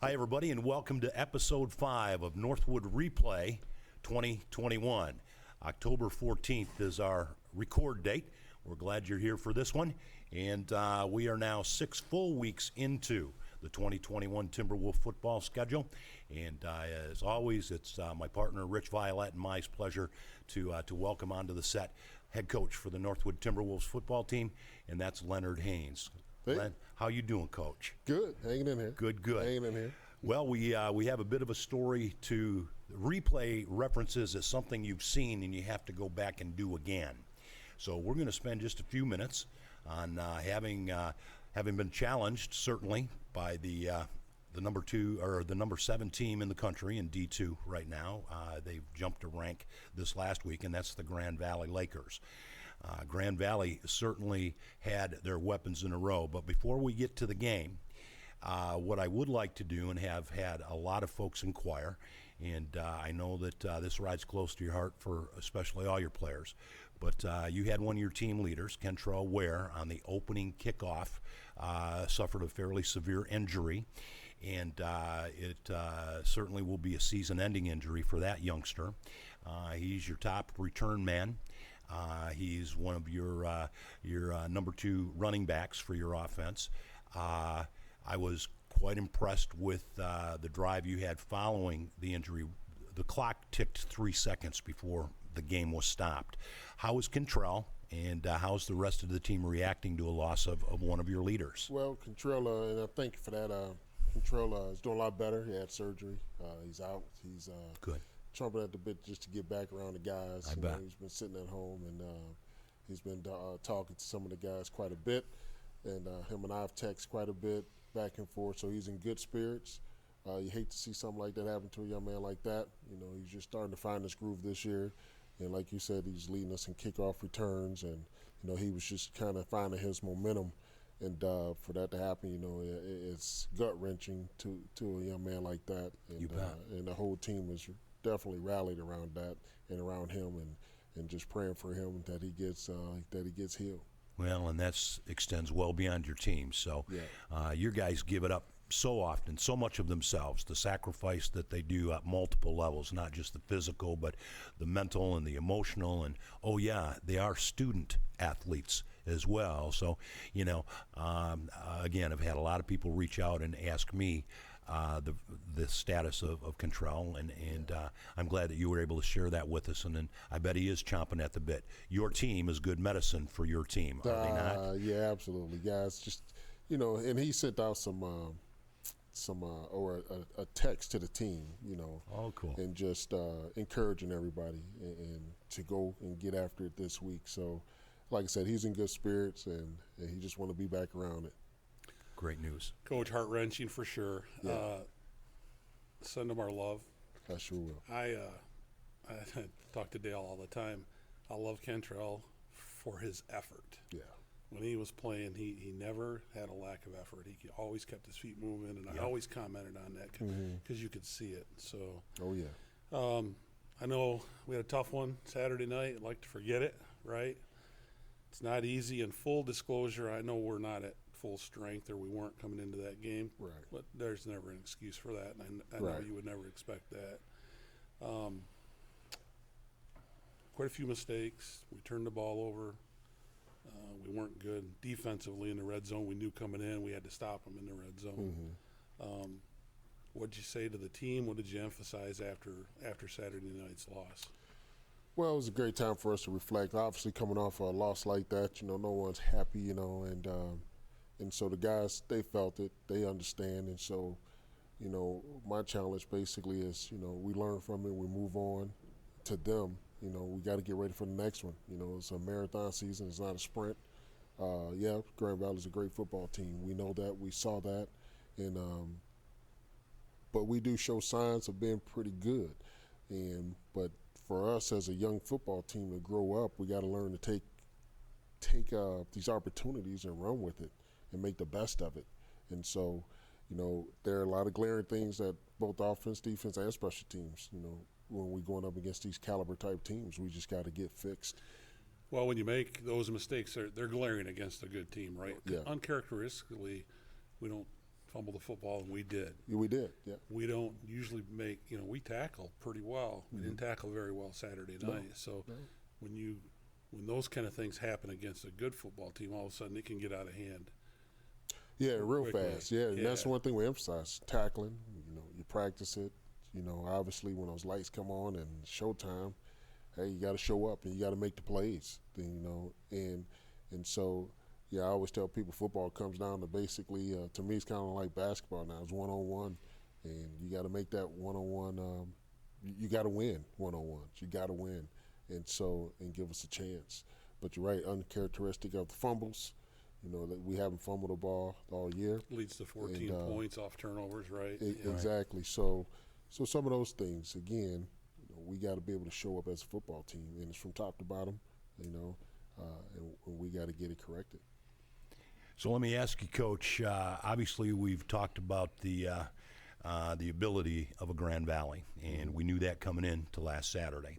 Hi, everybody, and welcome to Episode 5 of Northwood Replay 2021. October 14th is our record date. We're glad you're here for this one, and we are now 6 full weeks into the 2021 Timberwolf football schedule. And as always, it's my partner, Rich Violette, and my pleasure to welcome onto the set head coach for the Northwood Timberwolves football team, and that's Leonard Haynes. Hey. Len, how you doing, Coach? Good, hanging in here. Good. Hanging in here. Well, we have a bit of a story to replay references as something you've seen and you have to go back and do again. So we're going to spend just a few minutes on having been challenged certainly by the number 2 or the number 7 team in the country in D2 right now. They've jumped a rank this last week, and that's the Grand Valley Lakers. Grand Valley certainly had their weapons in a row, but before we get to the game, what I would like to do, and have had a lot of folks inquire, and I know that this rides close to your heart for especially all your players, but you had one of your team leaders, Kentrell Ware, on the opening kickoff, suffered a fairly severe injury, and it certainly will be a season-ending injury for that youngster. He's your top return man. He's one of your number 2 running backs for your offense. I was quite impressed with the drive you had following the injury. The clock ticked 3 seconds before the game was stopped. How is Kentrell, and how's the rest of the team reacting to a loss of one of your leaders? Well, Kentrell, and I thank you for that. Kentrell is doing a lot better. He had surgery. He's out. He's Good. chomping at the bit just to get back around the guys. I bet. He's been sitting at home, and he's been talking to some of the guys quite a bit. And him and I have texted quite a bit back and forth, so he's in good spirits. You hate to see something like that happen to a young man like that. You know, he's just starting to find his groove this year. And like you said, he's leading us in kickoff returns, and, you know, he was just kind of finding his momentum. And for that to happen, you know, it's gut-wrenching to a young man like that. And, You bet. And the whole team is definitely rallied around that and around him, and just praying for him that he gets healed. Well, and that extends well beyond your team. So Yeah. your guys give it up so often, so much of themselves, the sacrifice that they do at multiple levels, not just the physical, but the mental and the emotional. And, oh, yeah, they are student athletes as well. So, you know, again, I've had a lot of people reach out and ask me the status of Kentrell, and I'm glad that you were able to share that with us, and then I bet he is chomping at the bit. Your team is good medicine for your team, are they not? Yeah, absolutely. Guys, just, you know, and he sent out a text to the team, you know. Oh, cool. And just encouraging everybody and to go and get after it this week. So, like I said, he's in good spirits, and he just want to be back around it. Great news. Coach, heart-wrenching for sure. Yeah. Send him our love. I sure will. I talk to Dale all the time. I love Kentrell for his effort. Yeah. When he was playing, he never had a lack of effort. He always kept his feet moving, and I always commented on that because you could see it. So, Oh, yeah. I know we had a tough one Saturday night. I'd like to forget it, right? It's not easy. In full disclosure, I know we're not at full strength, or we weren't coming into that game. Right. But there's never an excuse for that, and I know Right. you would never expect that. Quite a few mistakes. We turned the ball over. We weren't good defensively in the red zone. We knew coming in we had to stop them in the red zone. What did you say to the team? What did you emphasize after Saturday night's loss? Well, it was a great time for us to reflect. Obviously, coming off a loss like that, you know, no one's happy, you know, and so the guys, they felt it, they understand, and so, you know, my challenge basically is, you know, we learn from it, we move on. To them, you know, we got to get ready for the next one. You know, it's a marathon season, it's not a sprint. Yeah, Grand Valley's a great football team. We know that, we saw that, and but we do show signs of being pretty good, but for us as a young football team to grow up, we got to learn to take these opportunities and run with it and make the best of it. And so, you know, there are a lot of glaring things that both offense, defense, and special teams, you know, when we're going up against these caliber type teams, we just got to get fixed. Well, when you make those mistakes, they're glaring against a good team, right? Yeah. Uncharacteristically, we don't fumble the football, and we did. Yeah, we did. Yeah. We don't usually make, we tackle pretty well. We didn't tackle very well Saturday night. So when those kind of things happen against a good football team, all of a sudden it can get out of hand. Yeah, real quickly. fast. Yeah, and that's one thing we emphasize: tackling. You practice it. Obviously when those lights come on and showtime, hey, you got to show up and you got to make the plays. And so. Yeah, I always tell people football comes down to basically, to me, it's kind of like basketball now. It's one-on-one, and you got to make that one-on-one. You got to win one-on-ones. You got to win, and give us a chance. But you're right, uncharacteristic of the fumbles. That we haven't fumbled the ball all year. Leads to 14 points off turnovers, right? Exactly. So some of those things, again, we got to be able to show up as a football team, and it's from top to bottom, and we got to get it corrected. So let me ask you, Coach, obviously we've talked about the ability of a Grand Valley, and we knew that coming in to last Saturday.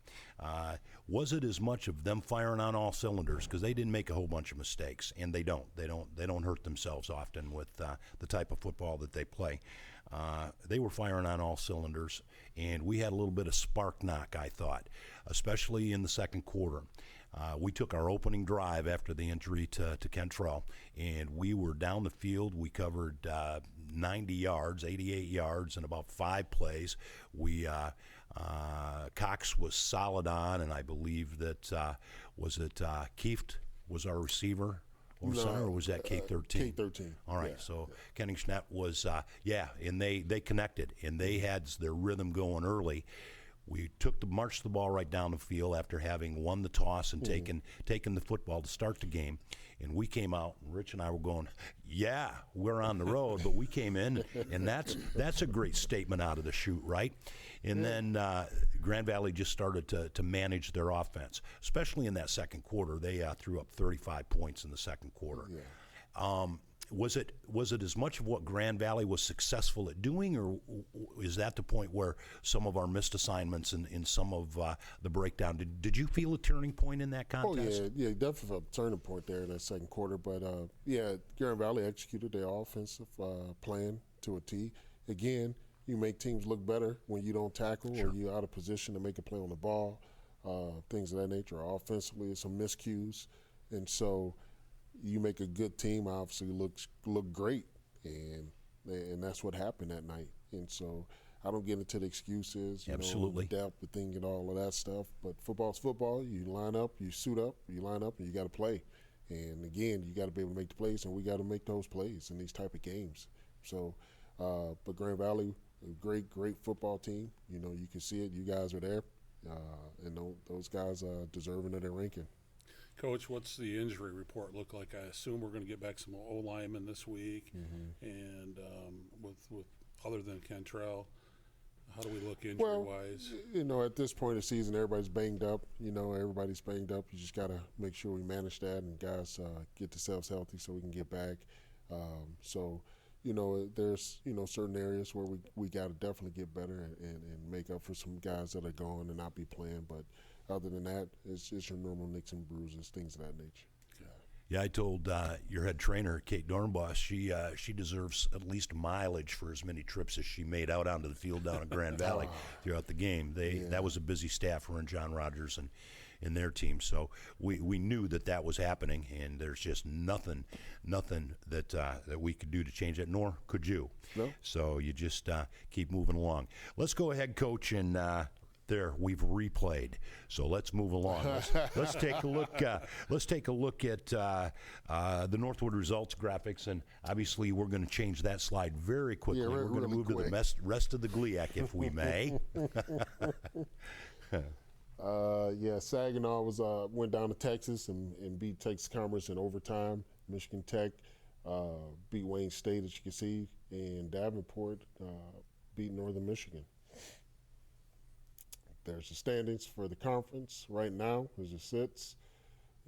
Was it as much of them firing on all cylinders? Because they didn't make a whole bunch of mistakes, and they don't hurt themselves often with the type of football that they play. They were firing on all cylinders, and we had a little bit of spark knock, I thought, especially in the second quarter. We took our opening drive after the injury to Kentrell, and we were down the field. We covered 90 yards, 88 yards, in about 5 plays. Cox was solid on, and I believe that, Kieft was our receiver? Or was that K-13? K-13. All right, so Kenny Schnepp was, and they connected, and they had their rhythm going early. We marched the ball right down the field after having won the toss and taken the football to start the game. And we came out, and Rich and I were going, yeah, we're on the road. But we came in, and that's a great statement out of the chute, right? And then Grand Valley just started to manage their offense, especially in that second quarter. They threw up 35 points in the second quarter. Yeah. Was it as much of what Grand Valley was successful at doing, or is that the point where some of our missed assignments and in some of the breakdown? Did you feel a turning point in that contest? Oh, yeah, definitely felt a turning point there in that second quarter. But, Grand Valley executed their offensive plan to a T. Again, you make teams look better when you don't tackle or you're out of position to make a play on the ball, things of that nature. Offensively, some miscues. And so you make a good team, obviously look great, and that's what happened that night. And so I don't get into the excuses, absolutely, depth, the thing, and all of that stuff. But football's football. You line up, you suit up, you line up, and you got to play. And again, you got to be able to make the plays, and we got to make those plays in these type of games. So, but Grand Valley, a great football team. You can see it. You guys are there, and those guys are deserving of their ranking. Coach, what's the injury report look like? I assume we're going to get back some O-linemen this week, and with other than Cantrell, how do we look injury-wise? Well, at this point of the season, everybody's banged up. Everybody's banged up. You just got to make sure we manage that and guys get themselves healthy so we can get back. There's certain areas where we got to definitely get better and make up for some guys that are gone and not be playing, but other than that, it's your normal nicks and bruises, things of that nature. Yeah, I told your head trainer, Kate Dornbos, she deserves at least mileage for as many trips as she made out onto the field down in Grand Valley throughout the game. That was a busy staff, her and John Rogers and their team. So we knew that was happening, and there's just nothing that we could do to change that, nor could you. No. So you just keep moving along. Let's go ahead, Coach, and there we've replayed. So let's move along. Let's take a look. Let's take a look at the Northwood results graphics, and obviously we're going to change that slide very quickly. We're going to move to the rest of the GLIAC, if we may. Saginaw went down to Texas and beat Texas Commerce in overtime. Michigan Tech beat Wayne State, as you can see, and Davenport beat Northern Michigan. There's the standings for the conference right now as it sits,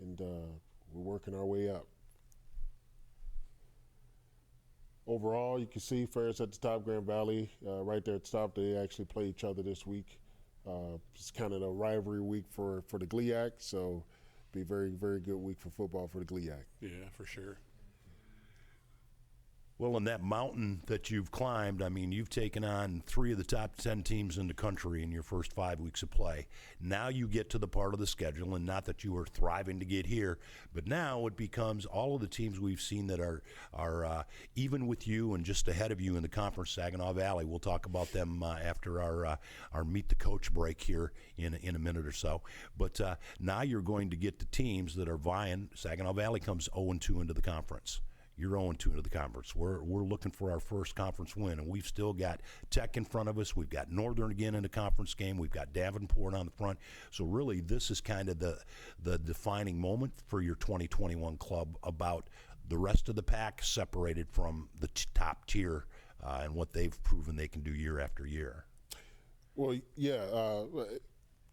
and we're working our way up. Overall, you can see Ferris at the top, Grand Valley right there at the top. They actually play each other this week. It's kind of a rivalry week for the GLIAC, so be very, very good week for football for the GLIAC. Yeah, for sure. Well, in that mountain that you've climbed, I mean, you've taken on 3 of the top 10 teams in the country in your first 5 weeks of play. Now you get to the part of the schedule, and not that you were thriving to get here, but now it becomes all of the teams we've seen that are even with you and just ahead of you in the conference, Saginaw Valley. We'll talk about them after our Meet the Coach break here in a minute or so. But now you're going to get the teams that are vying. Saginaw Valley comes 0-2 into the conference. You're 0-2 into the conference. We're looking for our first conference win, and we've still got Tech in front of us. We've got Northern again in the conference game. We've got Davenport on the front. So really, this is kind of the defining moment for your 2021 club about the rest of the pack separated from the top tier and what they've proven they can do year after year. Well, yeah,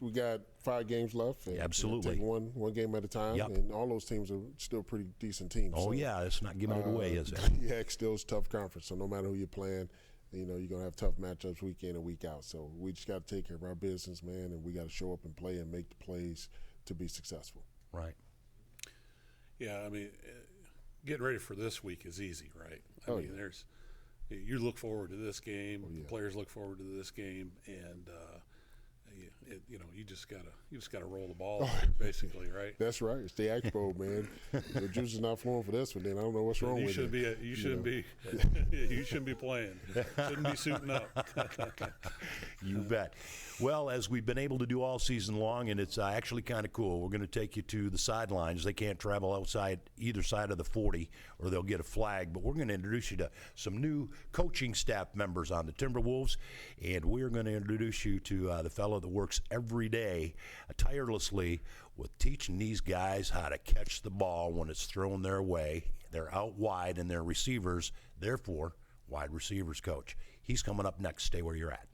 we got 5 games left. And, Absolutely. Take one game at a time. Yep. And all those teams are still pretty decent teams. Oh, so, yeah, it's not giving it away, is it? Yeah, still is a tough conference. So no matter who you're playing, you're going to have tough matchups week in and week out. So we just got to take care of our business, man, and we got to show up and play and make the plays to be successful. Right. Yeah, I mean, getting ready for this week is easy, right? I mean, yeah. you look forward to this game. Oh, yeah. The players look forward to this game, and you just gotta roll the ball, basically, right? That's right. It's the Expo, man. The juice is not flowing for this one. Then I don't know what's wrong with you. You shouldn't be playing. Shouldn't be suiting up. You bet. Well, as we've been able to do all season long, and it's actually kind of cool, we're going to take you to the sidelines. They can't travel outside either side of the 40 or they'll get a flag, but we're going to introduce you to some new coaching staff members on the Timberwolves, and we're going to introduce you to the fellow that works every day tirelessly with teaching these guys how to catch the ball when it's thrown their way. They're out wide and they're receivers, therefore, wide receivers coach. He's coming up next. Stay where you're at.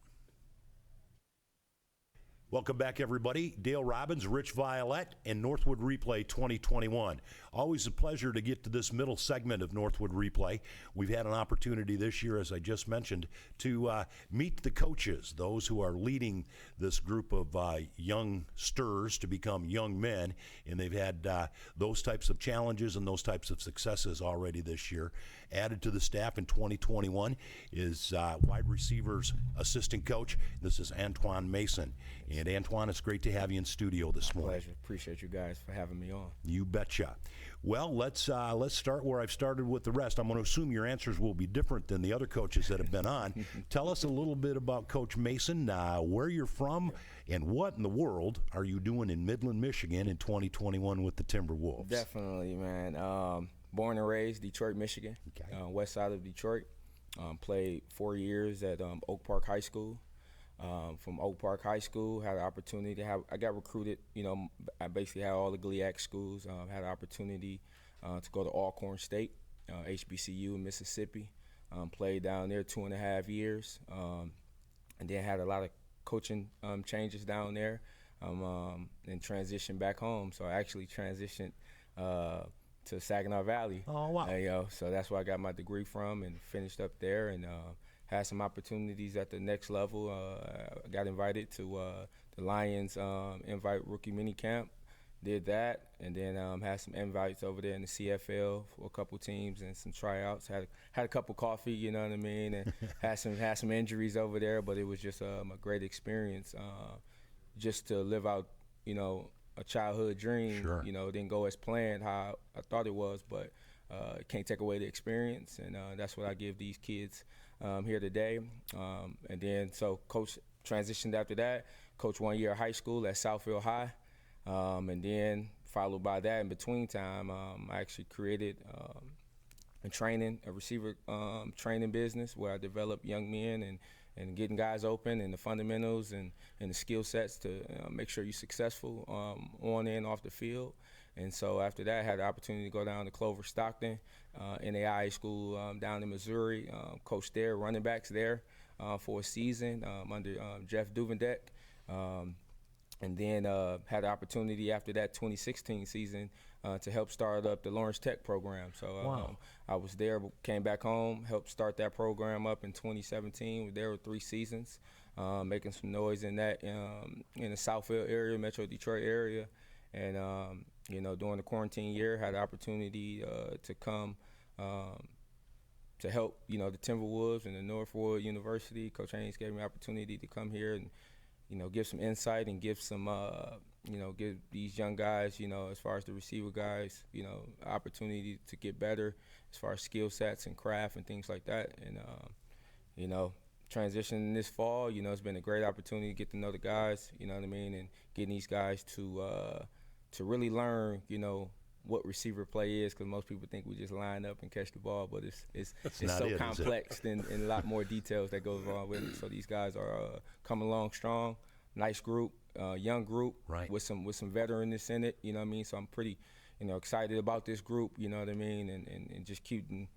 Welcome back, everybody. Dale Robbins, Rich Violette, and Northwood Replay 2021. Always a pleasure to get to this middle segment of Northwood Replay. We've had an opportunity this year, as I just mentioned, to meet the coaches, those who are leading this group of youngsters to become young men, and they've had those types of challenges and those types of successes already this year. Added to the staff in 2021 is wide receivers assistant coach. This is Antoine Mason. And Antoine, it's great to have you in studio this morning. Pleasure. Appreciate you guys for having me on. You betcha. Well, let's start where I've started with the rest. I'm going to assume your answers will be different than the other coaches that have been on. Tell us a little bit about Coach Mason, where you're from, and what in the world are you doing in Midland, Michigan in 2021 with the Timberwolves? Definitely, man. Born and raised Detroit, Michigan, Okay. West side of Detroit. Played 4 years at Oak Park High School. From Oak Park High School, had an opportunity to I got recruited, I basically had all the GLIAC schools, had an opportunity to go to Alcorn State, HBCU in Mississippi, played down there 2.5 years, and then had a lot of coaching changes down there, and transitioned back home. So I actually transitioned to Saginaw Valley. Oh, wow. So that's where I got my degree from and finished up there, and had some opportunities at the next level. I got invited to the Lions invite rookie mini camp, did that, and then had some invites over there in the CFL for a couple teams and some tryouts. Had a cup of coffee, you know what I mean, and had some injuries over there, but it was just a great experience, just to live out, a childhood dream. Sure. Didn't go as planned how I thought it was, but can't take away the experience, and that's what I give these kids here today. And then so coach transitioned after that, coached 1 year of high school at Southfield High, and then followed by that in between time, I actually created a receiver training business where I develop young men and getting guys open and the fundamentals and the skill sets to make sure you're successful on and off the field. And so after that, I had the opportunity to go down to Clover Stockton, NAIA school down in Missouri, coached there, running backs there for a season under Jeff Duvendek. And then had the opportunity after that 2016 season to help start up the Lawrence Tech program. So Wow. I was there, came back home, helped start that program up in 2017. There were 3 seasons, making some noise in that in the Southfield area, Metro Detroit area. And, during the quarantine year, had the opportunity to come to help, the Timberwolves and the Northwood University. Coach Haynes gave me an opportunity to come here and, give some insight and give some, give these young guys, as far as the receiver guys, opportunity to get better as far as skill sets and craft and things like that. And, transitioning this fall, it's been a great opportunity to get to know the guys, and getting these guys to really learn, what receiver play is, because most people think we just line up and catch the ball, but it's so complex and a lot more details that goes along with it. So these guys are coming along strong, nice group, young group, right, with some veteranness in it. So I'm pretty, excited about this group. And just keeping,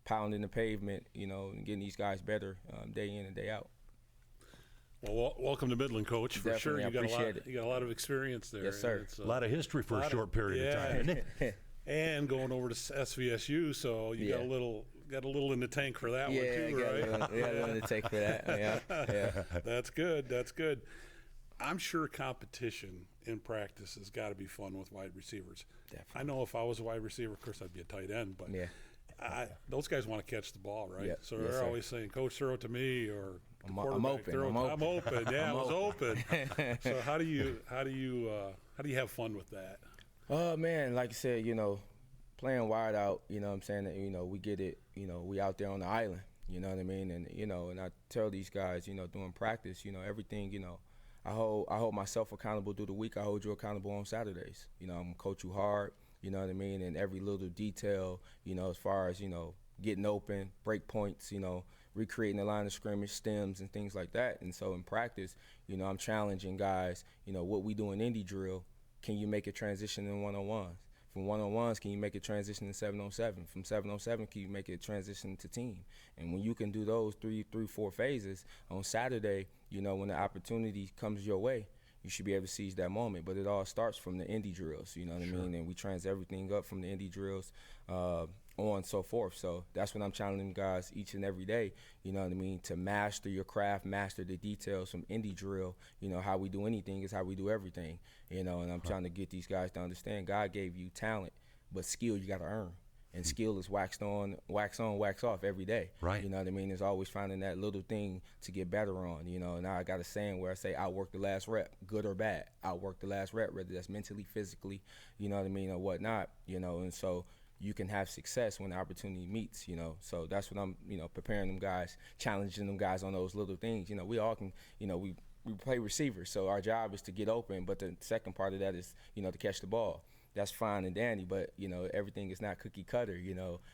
pounding the pavement, and getting these guys better day in and day out. Well, welcome to Midland, Coach. For Definitely, sure, you got a lot of experience there. Yes, sir. It's a lot of history for a short period of time, isn't it? And going over to SVSU, so you got a little in the tank for that one too, right? Yeah, a little in the tank for that. Yeah. That's good. That's good. I'm sure competition in practice has got to be fun with wide receivers. Definitely. I know if I was a wide receiver, of course I'd be a tight end, but those guys want to catch the ball, right? Yep. So Yes, they're sir. always saying, "Coach, throw it to me," or I'm open. I'm open. Yeah, I'm it was open. open. So how do you have fun with that? Oh man, like I said, playing wide out, what I'm saying, that, we get it, we out there on the island, and, and I tell these guys, during practice, everything, I hold myself accountable through the week. I hold you accountable on Saturdays. I'm gonna coach you hard, and every little detail, as far as, getting open, break points, recreating the line of scrimmage, stems, and things like that. And so in practice, I'm challenging guys, what we do in indie drill, can you make a transition in one-on-ones? From one-on-ones, can you make a transition in 7-on-7? From 7-on-7, can you make a transition to team? And when you can do those three, 4 phases on Saturday, when the opportunity comes your way, you should be able to seize that moment. But it all starts from the indie drills, you know what I mean? And we trans everything up from the indie drills on and so forth. So that's what I'm challenging guys each and every day, to master your craft, master the details from indie drill. How we do anything is how we do everything, and I'm trying to get these guys to understand God gave you talent, but skill you got to earn. And skill is wax on, wax off every day. Right. It's always finding that little thing to get better on, And I got a saying where I say, outwork the last rep, good or bad. Outwork the last rep, whether that's mentally, physically, or whatnot, And so you can have success when the opportunity meets, So that's what I'm, preparing them guys, challenging them guys on those little things. We all can, we play receiver, so our job is to get open, but the second part of that is, to catch the ball. That's fine and dandy, but, everything is not cookie cutter,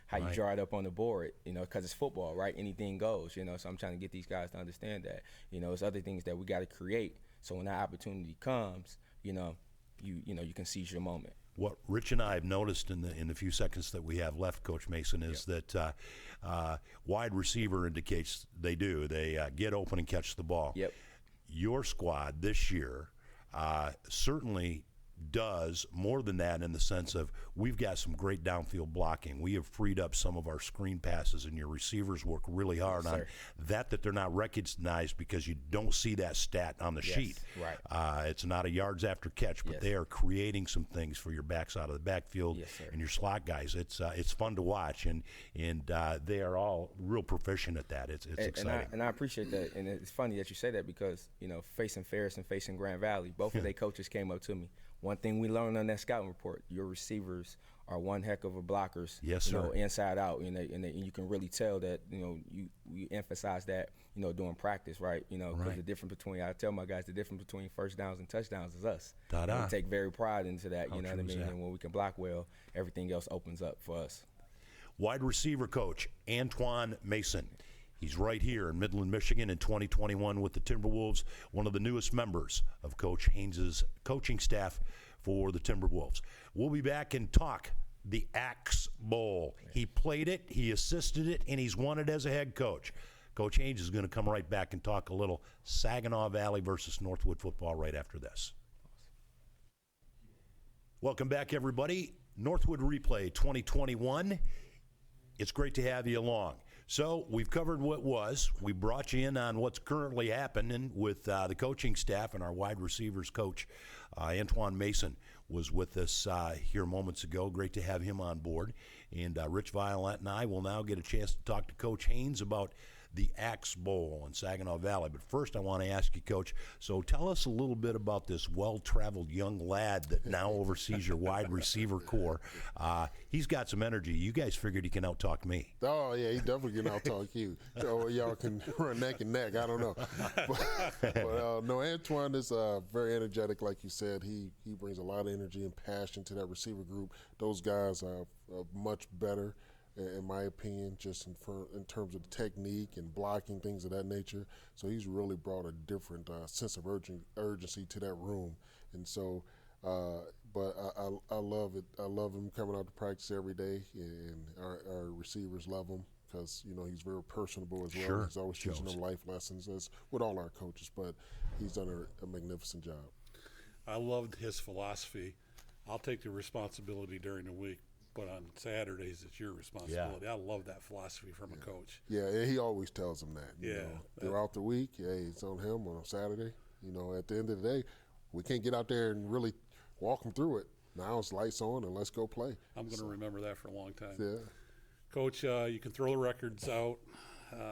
how you draw it up on the board, because it's football, right? Anything goes, so I'm trying to get these guys to understand that, it's other things that we got to create. So when that opportunity comes, you can seize your moment. What Rich and I have noticed in the few seconds that we have left, Coach Mason, is that wide receiver indicates they get open and catch the ball. Yep. Your squad this year certainly does more than that, in the sense of we've got some great downfield blocking. We have freed up some of our screen passes, and your receivers work really hard on that they're not recognized because you don't see that stat on the sheet. Right. It's not a yards after catch, but they are creating some things for your backs out of the backfield and your slot guys. It's fun to watch, and they are all real proficient at that. It's exciting. And I appreciate that, and it's funny that you say that because, facing Ferris and facing Grand Valley, both of their coaches came up to me. One thing we learned on that scouting report, your receivers are one heck of a blockers. Yes, sir. Inside out, and you can really tell that, we emphasize that, during practice, right? Because the difference between, I tell my guys, the difference between first downs and touchdowns is us. We take very pride into that, you know what I mean? And when we can block well, everything else opens up for us. Wide receiver coach, Antoine Mason. He's right here in Midland, Michigan in 2021 with the Timberwolves, one of the newest members of Coach Haynes' coaching staff for the Timberwolves. We'll be back and talk the Axe Bowl. He played it, he assisted it, and he's won it as a head coach. Coach Haynes is going to come right back and talk a little Saginaw Valley versus Northwood football right after this. Welcome back, everybody. Northwood Replay 2021. It's great to have you along. So we've covered what was. We brought you in on what's currently happening with the coaching staff and our wide receivers coach, Antoine Mason. was with us here moments ago. Great to have him on board. And Rich, Violette, and I will now get a chance to talk to Coach Haynes about the Axe Bowl in Saginaw Valley. But first, I want to ask you, Coach, so tell us a little bit about this well-traveled young lad that now oversees your wide receiver corps. He's got some energy. You guys figured he can out-talk me. Oh, yeah, he definitely can out-talk you. So y'all can run neck and neck. I don't know. But no, Antoine is very energetic, like you said. He brings a lot of energy and passion to that receiver group. Those guys are much better, in my opinion, just in terms of the technique and blocking, things of that nature. So he's really brought a different sense of urgency to that room. And so, but I love it. I love him coming out to practice every day, and our receivers love him because, you know, he's very personable as well. Sure. He's always teaching them life lessons, as with all our coaches, but he's done a magnificent job. I loved his philosophy. I'll take the responsibility during the week, but on Saturdays, it's your responsibility. Yeah. I love that philosophy from a coach. Yeah, he always tells them that. You Yeah. know, throughout the week, it's on him on Saturday. You know, at the end of the day, we can't get out there and really walk them through it. Now it's lights on and let's go play. I'm going to remember that for a long time. Yeah. Coach, you can throw the records out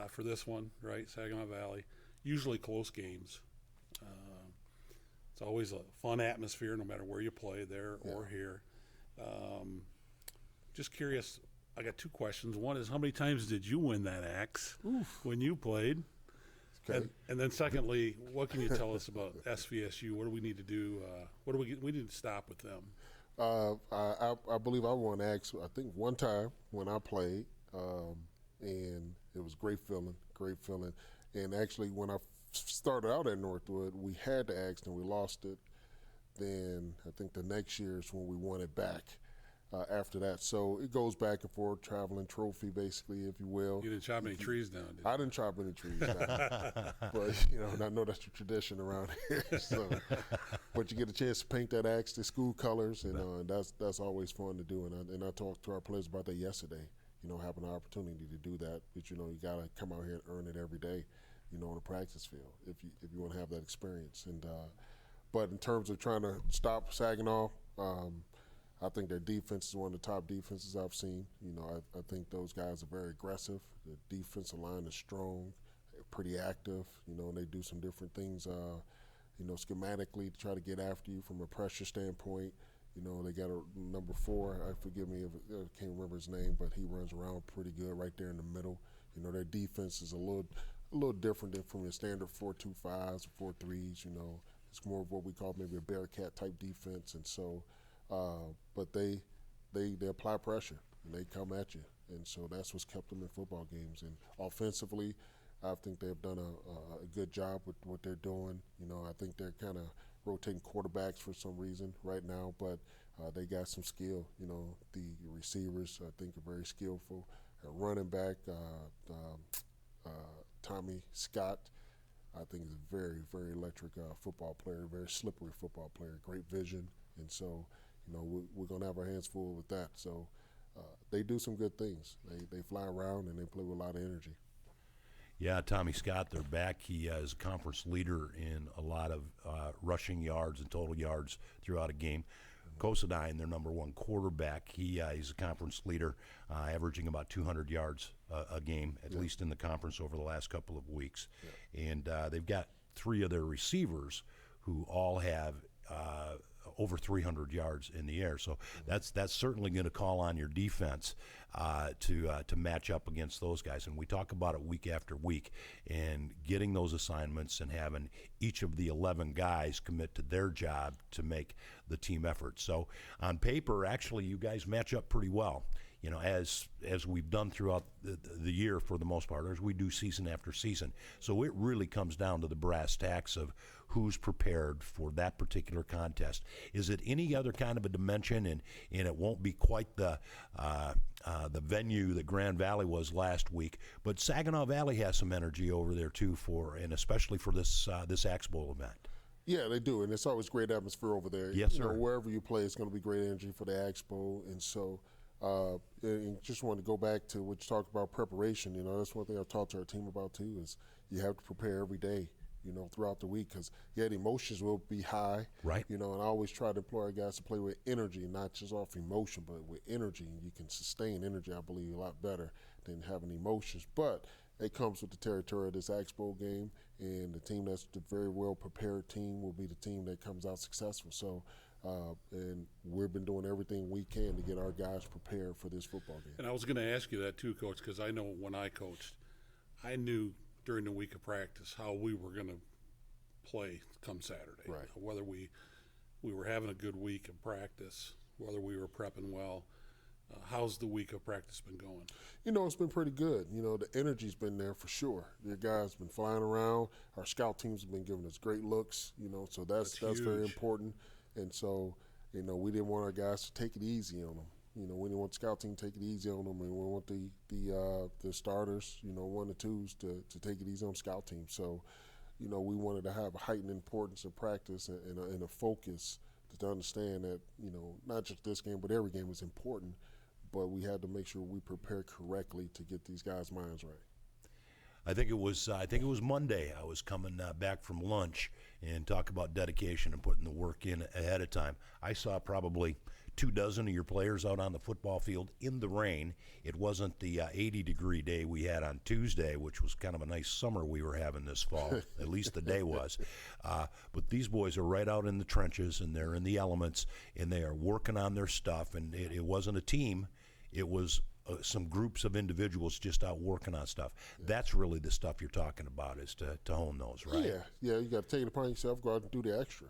for this one, right? Saginaw Valley. Usually close games. It's always a fun atmosphere no matter where you play, there or here. Just curious, I got two questions. One is, how many times did you win that axe when you played? Okay. And then secondly, what can you tell us about SVSU? What do we need to do? We need to stop with them? I believe I won axe, I think, one time when I played, and it was great feeling. And actually, when I started out at Northwood, we had the axe and we lost it. Then I think the next year is when we won it back. After that, so it goes back and forth, traveling trophy, basically, if you will. You didn't chop any trees down, did you? I didn't chop any trees down, but you know, and I know that's the tradition around here. So, but you get a chance to paint that axe, the school colors, and that's always fun to do. And I talked to our players about that yesterday. You know, having an opportunity to do that, but you know, you gotta come out here and earn it every day. You know, on the practice field, if you want to have that experience. And but in terms of trying to stop Saginaw. I think their defense is one of the top defenses I've seen. You know, I think those guys are very aggressive. The defensive line is strong, pretty active, you know, and they do some different things, you know, schematically to try to get after you from a pressure standpoint. You know, they got a number 4, forgive me if I can't remember his name, but he runs around pretty good right there in the middle. You know, their defense is a little different than from your standard 4-2-5s or 4-3s, you know. It's more of what we call maybe a Bearcat type defense, and so but they apply pressure and they come at you, and so that's what's kept them in football games. And offensively, I think they've done a good job with what they're doing. You know, I think they're kind of rotating quarterbacks for some reason right now, but they got some skill. You know, the receivers I think are very skillful. Running back Tommy Scott, I think is a very, very electric football player, very slippery football player, great vision, and so. You know, we're going to have our hands full with that. So they do some good things. They fly around and they play with a lot of energy. Yeah, Tommy Scott, their back, he is conference leader in a lot of rushing yards and total yards throughout a game. Kosadine, their number 1 quarterback, he's a conference leader, averaging about 200 yards a game, at least in the conference over the last couple of weeks. Yeah. And they've got 3 of their receivers who all have over 300 yards in the air. So that's certainly going to call on your defense to match up against those guys. And we talk about it week after week, and getting those assignments and having each of the 11 guys commit to their job to make the team effort. So on paper, actually, you guys match up pretty well. You know, as we've done throughout the year for the most part, as we do season after season. So it really comes down to the brass tacks of who's prepared for that particular contest. Is it any other kind of a dimension, and it won't be quite the venue that Grand Valley was last week, but Saginaw Valley has some energy over there too, and especially for this Axe Bowl event. Yeah, they do, and it's always great atmosphere over there. Yes, sir. You know, wherever you play, it's going to be great energy for the Axe Bowl, and so. And just wanted to go back to what you talked about, preparation. You know, that's one thing I've talked to our team about too, is you have to prepare every day. throughout the week, because the emotions will be high, Right. and I always try to employ our guys to play with energy, not just off emotion, but with energy. And you can sustain energy, I believe, a lot better than having emotions. But it comes with the territory of this Expo game, and the team that's the very well prepared team will be the team that comes out successful. So, and we've been doing everything we can to get our guys prepared for this football game. And I was going to ask you that too, Coach, because I know when I coached, I knew during the week of practice how we were going to play come Saturday. Right. Whether we were having a good week of practice, whether we were prepping well. How's the week of practice been going? It's been pretty good. The energy's been there for sure. The guys been flying around. Our scout teams have been giving us great looks, so that's very huge. important. And so, we didn't want our guys to take it easy on them. We didn't want the scout team to take it easy on them, and we want the starters, 1 and 2s to take it easy on the scout team. So, we wanted to have a heightened importance in practice and a focus to understand that, not just this game, but every game is important. But we had to make sure we prepare correctly to get these guys' minds right. I think it was Monday. I was coming back from lunch and talk about dedication and putting the work in ahead of time. I saw probably 24 of your players out on the football field in the rain. It wasn't the 80-degree day we had on Tuesday, which was kind of a nice summer we were having this fall. At least the day was. But these boys are right out in the trenches, and they're in the elements, and they are working on their stuff. And it wasn't a team. It was some groups of individuals just out working on stuff. Yeah. That's really the stuff you're talking about, is to hone those, right? Yeah. You got to take it upon yourself, go out and do the extra.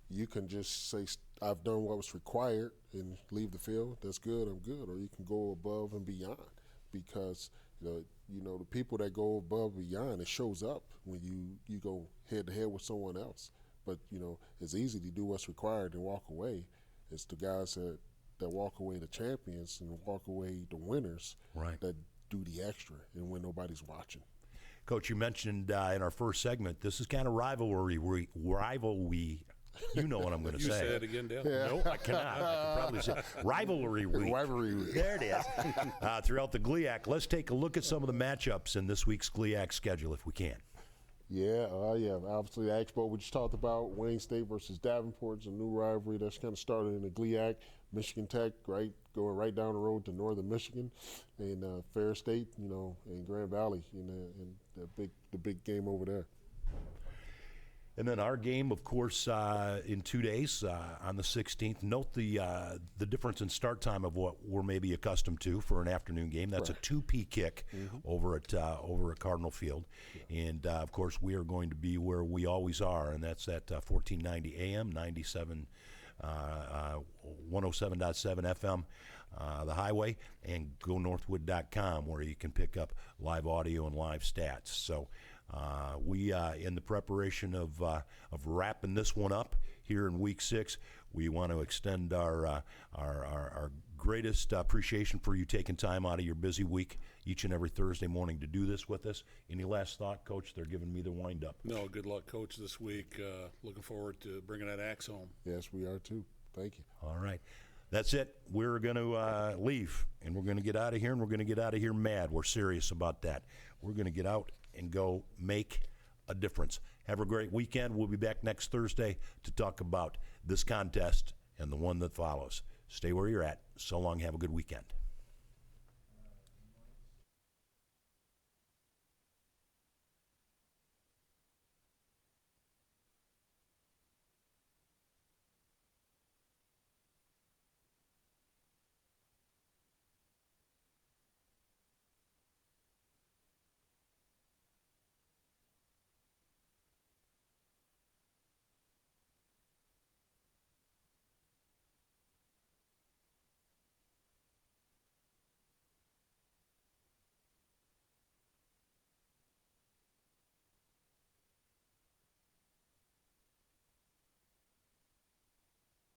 You can just say, I've done what was required and leave the field. That's good, I'm good. Or you can go above and beyond, because the people that go above and beyond, it shows up when you go head to head with someone else. But it's easy to do what's required and walk away. It's the guys that walk away the champions and walk away the winners, right, that do the extra and when nobody's watching. Coach, you mentioned in our first segment, this is kind of rivalry. You know what I'm going to say. You say it again, Dale. Yeah. No, I cannot. I can probably say rivalry week. Rivalry week. There it is. Throughout the GLIAC, let's take a look at some of the matchups in this week's GLIAC schedule, if we can. Yeah. Obviously, the Expo we just talked about, Wayne State versus Davenport, is a new rivalry that's kind of started in the GLIAC. Michigan Tech, right, going right down the road to Northern Michigan, and Fair State, and Grand Valley, and the big game over there. And then our game, of course, in 2 days on the 16th. Note the difference in start time of what we're maybe accustomed to for an afternoon game. That's right. A 2P kick over at Cardinal Field, and of course we are going to be where we always are, and that's at 1490 AM, 107.7 FM, the highway, and GoNorthwood.com, where you can pick up live audio and live stats. So we, in the preparation of wrapping this one up here in week 6, we want to extend our greatest appreciation for you taking time out of your busy week each and every Thursday morning to do this with us. Any last thought, Coach? They're giving me the wind up. No, good luck, Coach, this week. Looking forward to bringing that axe home. Yes, we are too. Thank you. All right. That's it. We're going to leave, and we're going to get out of here, and we're going to get out of here mad. We're serious about that. We're going to get out and go make a difference. Have a great weekend. We'll be back next Thursday to talk about this contest and the one that follows. Stay where you're at. So long. Have a good weekend.